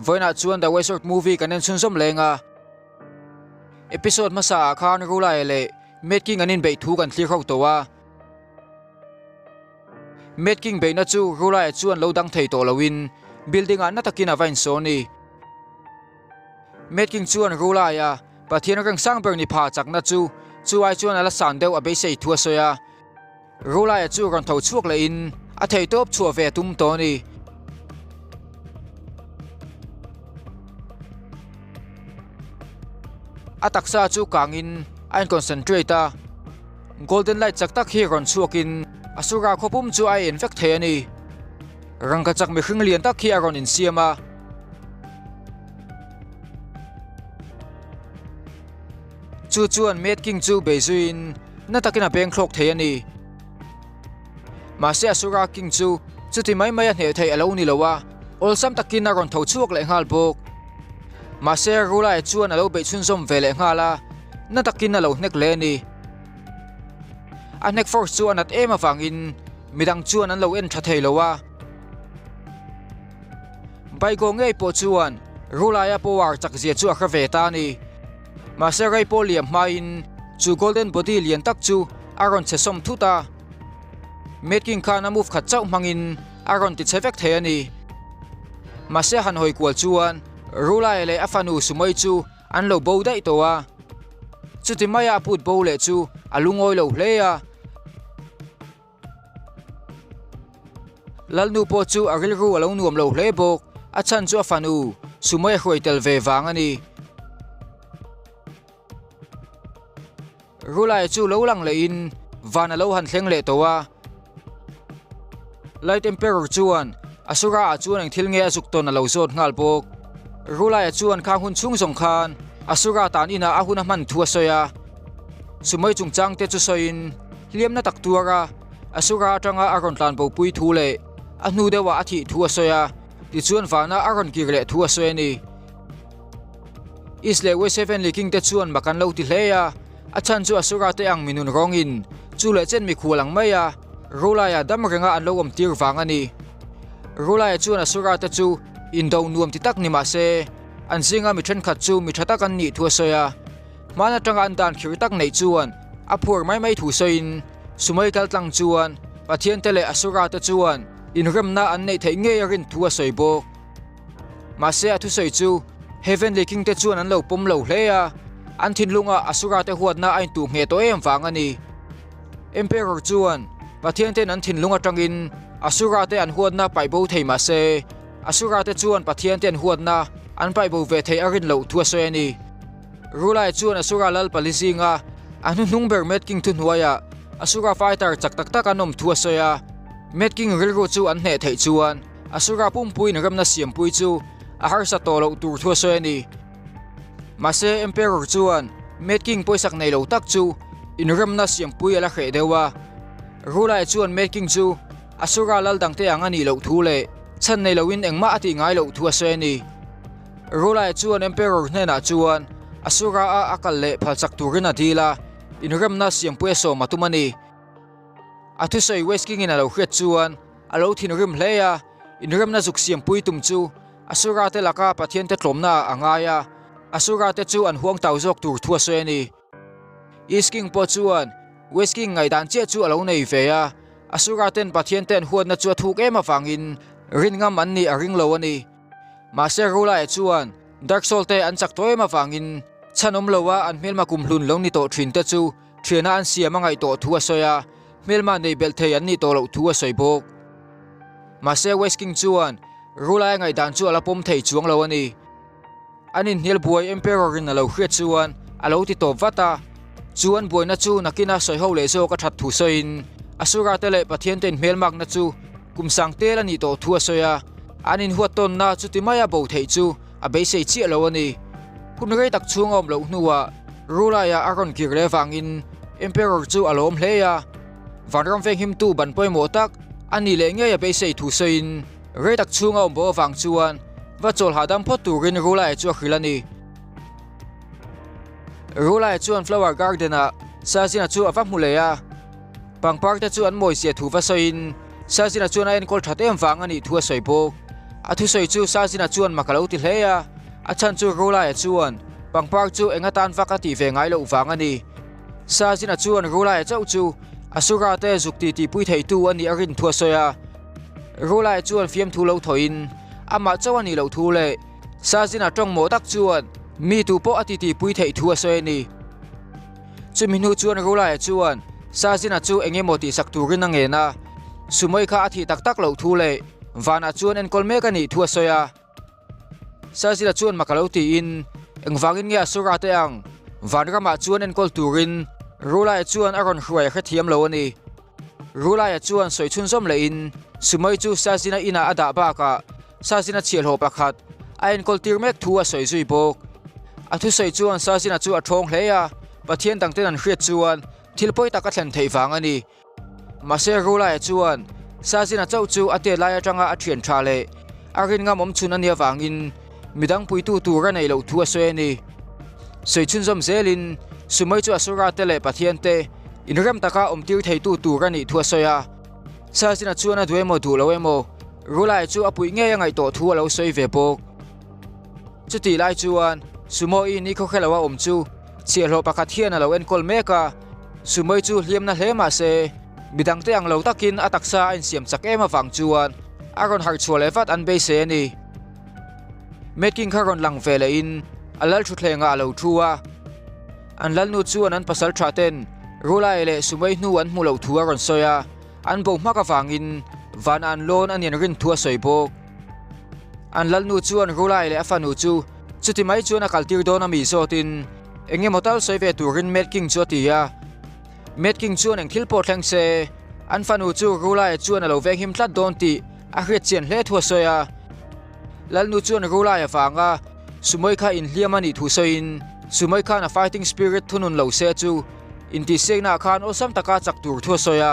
voina chuan the Westworld movie kanen sunsom lenga episode masa khan rula ele making anin be thu kan thlir khau towa making be na chu rula chuan lo dang thei to lowin building an na takina vain soni making chuan rula ya pathian rang sang ber ni pha chak na chu ai chuan ala san deu abe sei thua soya rula ya chu ran tho chuak le in a thei top chu ve tum to ni ataksa chu kangin an concentrate golden light chak tak hi ron chuakin asura khopum chu ai infect the ani rangka chak mi khring lian tak hi aron in siama chu chuan making chu bezuin na takina beng khlok the ani ma se asura king chu chuti mai mai hne thei alo ni lowa ol sam takin aron tho chuak le ngal bok ma se rula chuan alo be chun som vele ngala na takin alo hnek le ni anek force chuan at ema wangin midang chuan an lo en tha thei lowa bai go ngei po chuan rula ya po war chak zia chu a khave ta ni ma se rai po liam main chu golden body lian tak chu aron che som thuta making kana move khat chau mangin aron ti chevek the ani ma se han hoi kwal chuan rula ele afanu sumai chu an lo bo dai towa chuti maya put bo le chu alungoi lo hleya lalnu po chu aril ru alo nuam lo hle bok achan chu afanu sumai khoi tel ve wang ani rula chu lo lang le in van alo han thleng le towa light emperor chuan asura a chuan ang thil nge azuk ton alo zot ngal bok rula chuan khang hun chung zong khan asura tan ina ahuna man thua soya sumai chung chang te chu soin liam na tak tuara asura tanga aron tlan bo pui thu le anu dewa athi thua soya ti chuan vana aron ki le thua soya ni isle we seven leking te chuan makan lo ti hleya achan chu asura te ang minun rongin chu le chen mi khulang maya rula ya dam renga an lo om tir wang ani rula chuan asura te chu indo nuam ti tak ni ma se an zinga mi then khat chu mi thata kan ni thua soya mana tanga an dan khir tak nei chuan aphur mai thu soin sumai kal tlang chuan pathian tele asura te chuan in ramna an nei thei nge rin thua soi bo ma se athu soi chu heavenly king te chuan an lo pom lo hleya an thin lunga asura te huat na ain tu nge to em wang ani emperor chuan pathian ten an thin lunga tangin asura te an huat na pai bo thei ma se asura te chuan pathian ten huat na an pai bo ve thei arin lo thua soi ani rula chuan asura lal palizinga anu nung ber met king thun huaya asura fighter chak tak tak anom thua soya met king rilro chu an hne thei chuan asura pumpui na ramna siam pui chu a har sa to lo tur thua soya ni mase emperor chuan met king poisak nei lo tak chu in ramna siam pui ala khe dewa rula chuan met king chu asura lal dang te angani lo thu le chan nei lo in engma ati ngai lo thua soya ni rula chuan emperor hne na chuan asura a akal le phalchak turina dila in ramna siam pui so matumani athu soi west king in alo hret chuan alo thin rim hleya in ramna zuk siam pui tum chu asura te laka pathian te tlomna angaya asura te chu an huang tau jok tur thua soya ni east king po chuan west king ngai dan che chu alo nei veya asura ten pathian ten huat na chu thuk ema wangin rin ngam an ni aring lo ani master rula chuan dark soul te an chak toy ma wangin chanom lowa an melma kum hlun lo ni to thin te chu thina an siam angai to thua soya melma nei bel thei an ni to lo thua soi bok master west king chuan rula ngai dan chu ala pom thei chuang lo ani anin hil buai emperor in alo hret chuan alo ti to vata chuan buai na chu nakina soi ho le zo ka that thu soin asura tele pathian ten melmak na chu kumsang tel ani to thua soya anin huaton na chu ti maya bo thei chu abe sei chi lo ani kunrei tak chung om lo hnuwa rula ya aron kirle wangin emperor chu alom hleya vanram veng him tu ban poi mo tak ani le nge ya be sei thu soin rei tak chung om bo wang chuan va chol hadam phot turin rula chu khilani rula chuan flower garden a sasina chu awa muleya pangpar te chu an moi sia thu va soin sasina chuan ain kol thatem wang ani thua soi bo Athu soi chu Sazina chuan makalo ti hleya achan chu Rolaya chuan pangpar chu engatan vakati ve ngai lo wang ani Sazina chuan Rolaya chau chu asura te zukti ti pui thei tu ani arin thua soya Rolaya chuan fiam thu lo thoin ama chaw ani lo thu le Sazina tong mo tak chuan mi tu po ati ti pui thei thua soya ni chuminu chuan Rolaya chuan Sazina chu engemo ti sak turin ange na sumoi kha athi tak tak lo thu le vana chuan en kolme kani thua soya Sazina chuan makalo ti in engwangin nge asura te ang vanrama chuan en kol turin Rolaya chuan aron hruai kha thiam lo ani Rolaya chuan soichun som le in sumoi chu Sazina ina ada ba ka Sazina chial ho pakhat a en kol tir mek thua soi zui bok athu soi chuan Sazina chu a thong hleya pathian tangten an hriat chuan thilpoi taka thlen thei wang ani mase Rolaya chuan Sazina chau chu ate lai atanga a thian tha le arin nga mom chun ania wangin midang puitu tura nei lo thua soi ani soichun som zelin sumoi chu asura te le pathian te inram taka omtir thei tu tura ni thua soya Sazina chuan a duemo du lo emo Rolaya chu apui nge ngai to thua lo soi ve bok chuti lai chuan sumo i ni kho khelawa om chu chial ho pakhat hian alo en kol meka sumoi chu hliam na hlema se midang te ang lo takin ataksa in siam chak ema wang chuan aron har chhual evat an be se ni Metking kharon lang vele in alal thutlenga lo thua an lalnu chuan an pasal thaten Rolaya le sumoi nu an mulo thua ron soya an bo maka wangin van an lon an yen rin thua soibok an lalnu chuan Rolaya le afanu chu chuti mai chuan a kaltir don ami zotin enge motal soive turin Metking chu tia Metking chuan eng thilpo thleng se an fanu chu Rolaya chuan alo veng him tlat don ti a hriat chen hle thua soya lalnu chuan Rolaya wanga sumoi kha in hliam ani thu soin sumoi kha na fighting spirit thunun lo se chu inti segna khan osam taka chak tur thua soya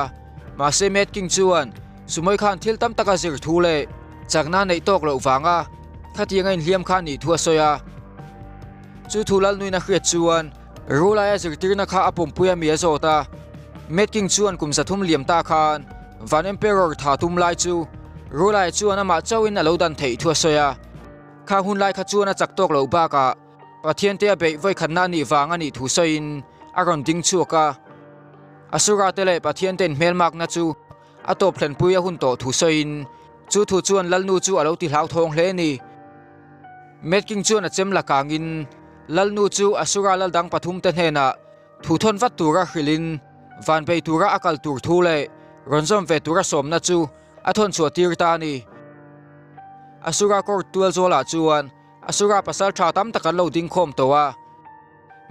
ma se Metking chuan sumoi khan thil tam taka zir thu le chakna nei tok lo wanga thati ngain hliam khan ni thua soya chu thulal nui na hriat chuan Rolaya zirtirna kha apom puya mi azota Metking chuan kumsa thum liam ta khan van emperor tha tum lai chu Rolaya chuan ama chawin alo dan thei thua soya kha hun lai kha chuan a chak tok lo ba ka pathian te be voi khanna ni wanga ni thu soin aron ding chuka asura te le pathian ten melmak na chu atop thlen puya hun to thu soin chu thu chuan lalnu chu alo ti hlau thong hle ni Metking chuan a chem la kangin lalnu chu asura lal dang pathum te hena thu thon vat tura hrilin van bei tura akal tur thu le ronzom ve tura som na chu athon chu tir ta ni asura kor tual zola chuan asura pasal tha tam takan lo ding khom towa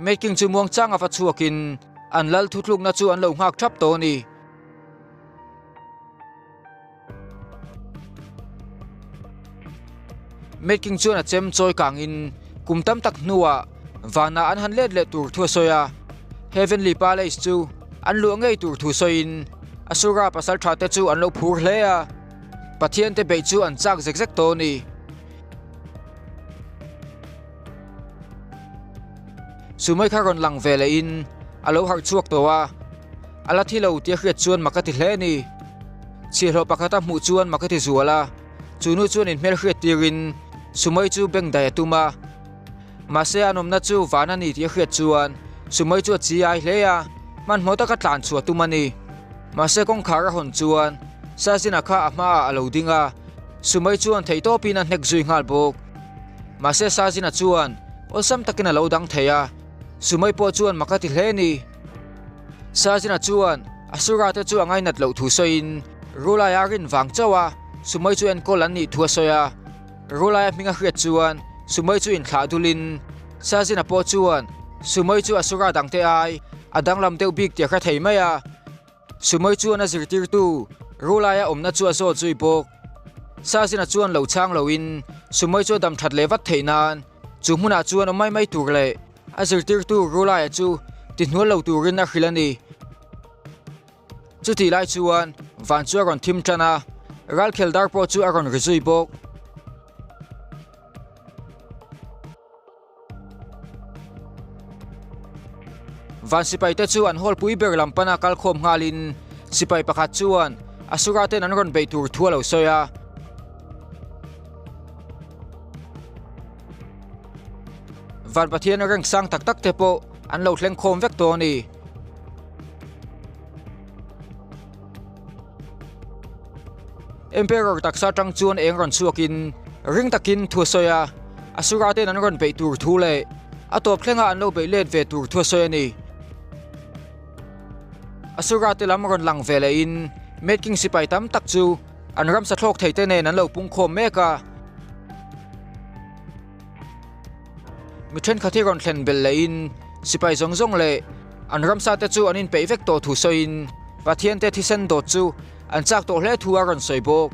Metking chu muang changa fa chuakin an lal thutluk na chu an lo ngak thap to ni Metking chuan a chem choi kangin kumtam tak nuwa vana an han let le tur thua soya Heavenly Palace chu an lu ngei tur thu soin asura pasal tha te chu an lo phur hleya pathian te be chu an chak zek zek to ni sumoi kharon lang vele in alo har chuak towa ala thilo ti hriat chuan makati hle ni chilo pakhata mu chuan makati zuala chunu chuan in mel hriat tirin sumoi chu beng dai tuma mase anom na chu vana ni ti hriat chuan sumoi chu chi ai hleya man mota ka tlan chu tumani mase kong khara hon chuan Sazina kha ama alo dinga sumoi chuan thei to pin an hnek zui ngal bok mase Sazina chuan osam takin alo dang theya sumoi po chuan makati hle ni Sazina chuan asura te chu angai nat lo thu soin Rolaya rin wang chawa sumoi chu en kolan ni thua soya Rolaya minga hriat chuan sumoi chu in thla dulin Sazina po chuan sumoi chu asura dang te ai adang lam teu bik tia kha thei maya sumoi chuan a zirtir tu Rolaya omna chu azo chui bok Sazina chuan lo chang lo in sumoi chu dam that levat theinan chu hmuna chuan omai mai tur le a zirtir tu Rolaya chu ti hnual lo turin a hrilani chu ti lai chuan van chu aron thim tana ral kheldar po chu aron rizui bok van sipai te chu an hol pui ber lampana kal khom ngalin sipai pakhat chuan asura ten an ron bei tur thua lo soya van pathian reng sang tak tak te po an lo thleng khom vek to ni Emperor taksa tang chuan eng ron chuakin ring takin thu soya asura ten an ron pe tur thu le atop thlenga an lo pe let ve tur thu soya ni asura te lam ron lang vele in making sipai tam tak chu an ram sa thlok theite nen an lo pung khom meka mi then khathi ron thlen bel le in sipai zong zong le an ram sa te chu anin pe vek to thu soin pathian te thisen do chu an chak to hle thu aron soibok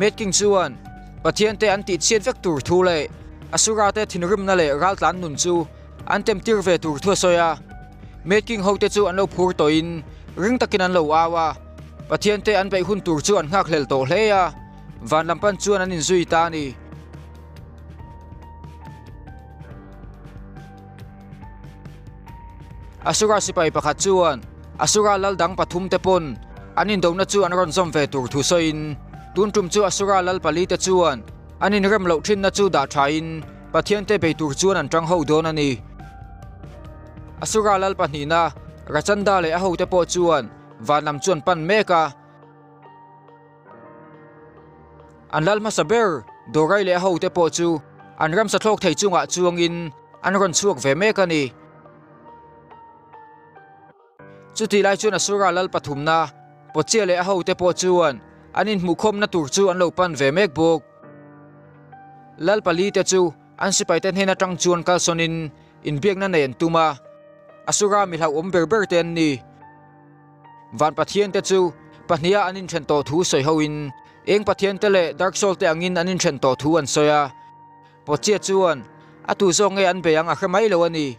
making chuan pathian te an ti chiat vek tur thu le asura te thinrim na le ral tlan nun chu an tem tir ve tur thu soya making ho te chu an lo phur to in ring takin an lo awa pathian te an pe hun tur chu an ngak hlel to hle ya van lampan chuan an in zui ta ni asura sipai pakhat chuan asura lal dang pathum te pon anin dona chu an ron zom ve tur thu soin tun tum chu asura lal pali te chuan anin rem lo thin na chu da thain pathian te be tur chuan an tang ho don ani asura lal panina rachanda le a ho te po chuan van lam chuan pan meka an lal ma saber dorai le a ho te po chu an ram sa thlok thei chunga chuangin an ron chuak ve meka ni chuti lai chuan asura lal pathumna pochia le a ho te po chuan anin mu khom na tur chu an lo pan ve mek bok lal pali te chu an sipai ten hena tang chuan kal sonin in biak na nen tuma asura mi hlau om ber ten ni van pathian te chu pahnia anin then to thu soi hoin eng pathian te le dark soul te angin anin then to thu an soya pochia chuan atu zong nge an be ang a khmai lo ani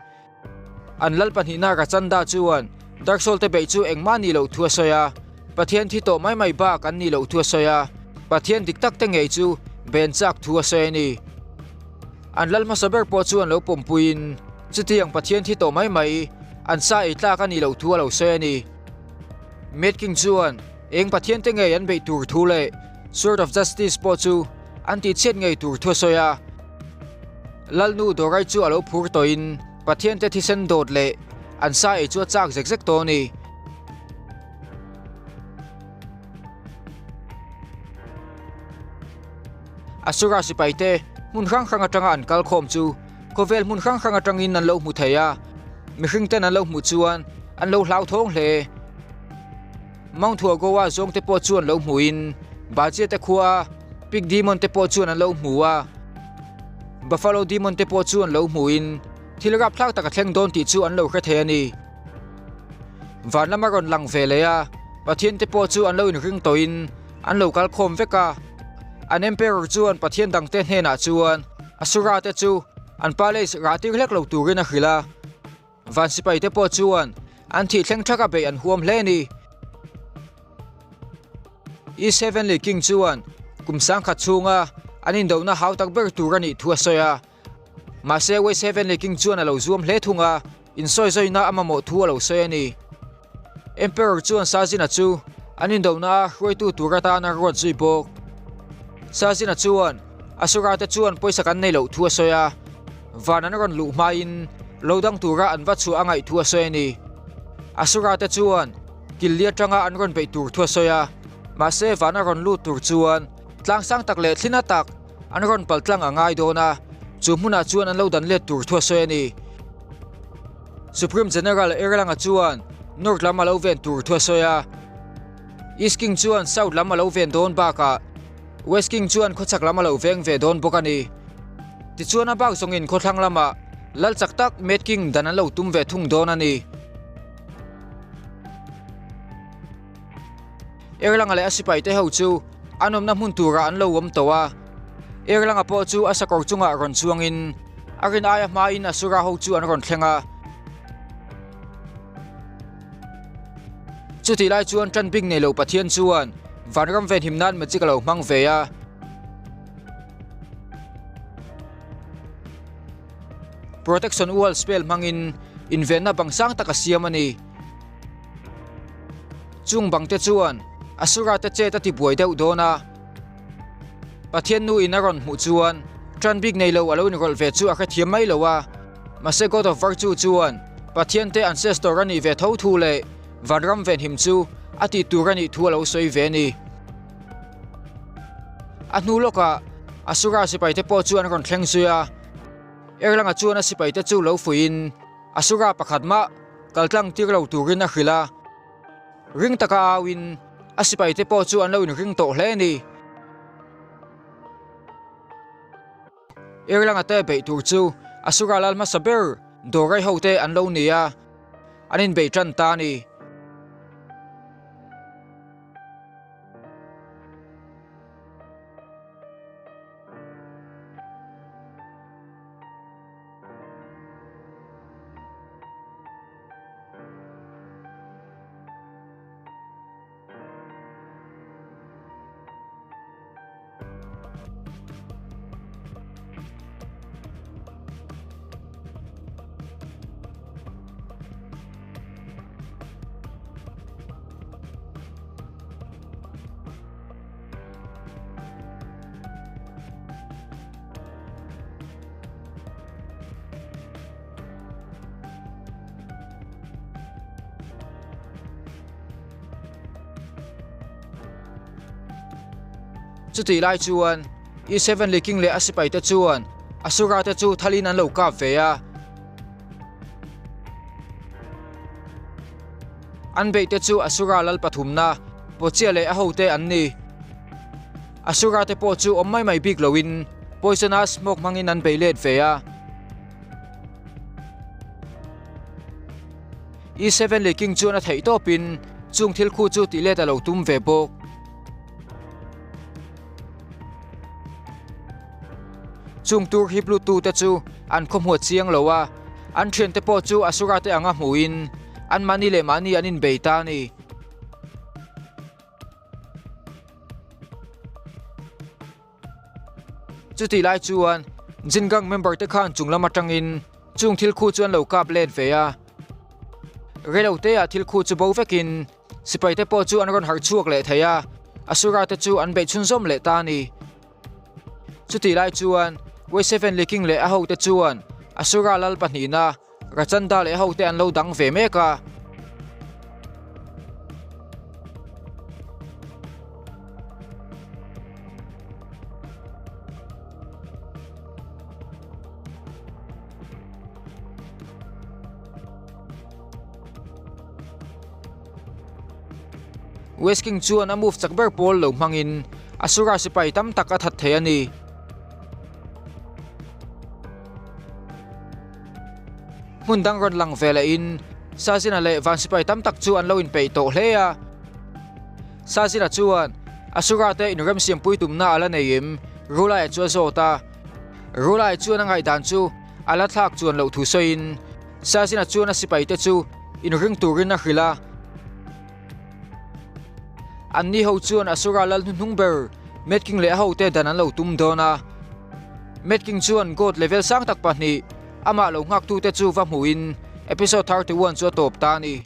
an lal panhina ka chanda chuan dark soul te be chu engmani lo thu soya pathian thi to mai ba kan ni lo thu soya pathian diktak te ngei chu ben chak thu soya ni an lal ma saber po chu an lo pompuin chutiang pathian thi to mai an sa itla kan ni lo thu lo soya ni making chuan eng pathian te ngei an be tur thu le sword of justice po chu an ti chet ngei tur thu soya lal nu dorai chu alo phur to in pathian te thisen dot le an sa e chu chak zek zek to ni asura sipai te mun khang khang atanga an kal khom chu kovel mun khang khang atangin an lo mu theya mi hring ten an lo mu chuan an lo hlau thong hle mount thua gowa zong te po chuan lo muin baje te khuwa big demon te po chuan an lo muwa buffalo demon te po chuan lo muin thilra phlak taka thleng don ti chu an lo kha the ani van lamaron lang veleya pathian te po chu an lo in ring toin an lo kal khom veka an emperor chuan pathian dang te hena chuan asura te chu an palace rating lek lo turin a khila van sipai te po chuan an thi thleng thaka be an huam hle ni E7 le king chuan kumsang kha chunga anin do na how tak ber turani thua soya ma se we 7 le king chuan alo zoom hle thunga in soi na amamo thu alo soya ni emperor chuan sajina chu anin do na roi tu turata na ro chui bok sajina chuan asura te chuan poisa kan nei lo thua soya van an ron lu main lodang tura an va chu angai thua soya ni asura te chuan killia tanga an ron be tur thua soya ma se van an ron lu tur chuan tlang sang tak le thlina tak an ron pal tlang angai dona chu hmuna chuan an lo dan le tur thua soya ni supreme general erlanga chuan north lama lo ven tur thua soya east king chuan south lama lo ven don baka west king chuan khochak lama lo veng ve don bokani ti chuan a bak songin khothlang lama lal chak tak met king dan an lo tum ve thung don ani erlanga le asipai te ho chu anom na mun tura an lo om towa erlanga po chu asakor chunga ron chuangin arin aya main asura ho chu an ron thlenga chuti lai chuan tran bing nei lo pathian chuan vanram ven himnan magic lo mang veya protection wall spell mangin invena bangsang takasiam ani chung bangte chuan asura te che ta ti buai deuh dona pathian nu in aron mu chuan tran big nei lo alo in rol ve chu a kha thiam mai lo wa ma se god of virtue chuan pathian te ancestor ani ve tho thu le vanram ven him chu ati turani thu lo soi ve ni anu loka asura sipai te po chuan ron thleng suya erlanga chuan a sipai te chu lo fuin asura pakhat ma kaltlang tir lo turin a khila ring taka awin asipai te po chu an lo in ring to hle ni erlanga te be tur chu asura lal ma saber dorai hote an lo nia anin be tran ta ni chuti lai chuan E7 leaking le asipai te chuan asura te chu thalin an lo kap ve a an be te chu asura lal pathumna pochia le a hote an ni asura te po chu ommai mai big lowin poisonous smoke mangin an be let ve a E7 leaking chuan a thei to pin chung thil khu chu ti le ta lo tum ve bok chung tur hi bluetooth te chu an khom huat chiang lowa an thian te po chu asura te anga hmuin an mani le mani anin beita ni chuti lai chuan jingang member te khan chunglama tangin chung thil khu chuan lo kap len ve a relo te a thil khu chu bo vekin sipai te po chu an ron har chuak le theya asura te chu an be chun zom le ta ni chuti lai chuan W7 leaking le a ho te chuan asura lal panina rachanda le ho te an lo dang ve meka West King chuan a move chakber pol lo mangin asura sipai tam tak a that the ani mundang ron lang vela in sazina le van sipai tam tak chu an lo in pe to hlea sazina chuan asura te in rem siam pui tumna ala neim rula e chu zota rula e chu na ngai dan chu ala thak chuan lo thu soin sazina chuan a sipai te chu in ring turin na khila anni ho chuan asura lal hnungber metking le ho te dan an lo tum dona metking chuan god level sang tak pa ni ama lo ngak tu te chu va muin episode 31 chu top ta ni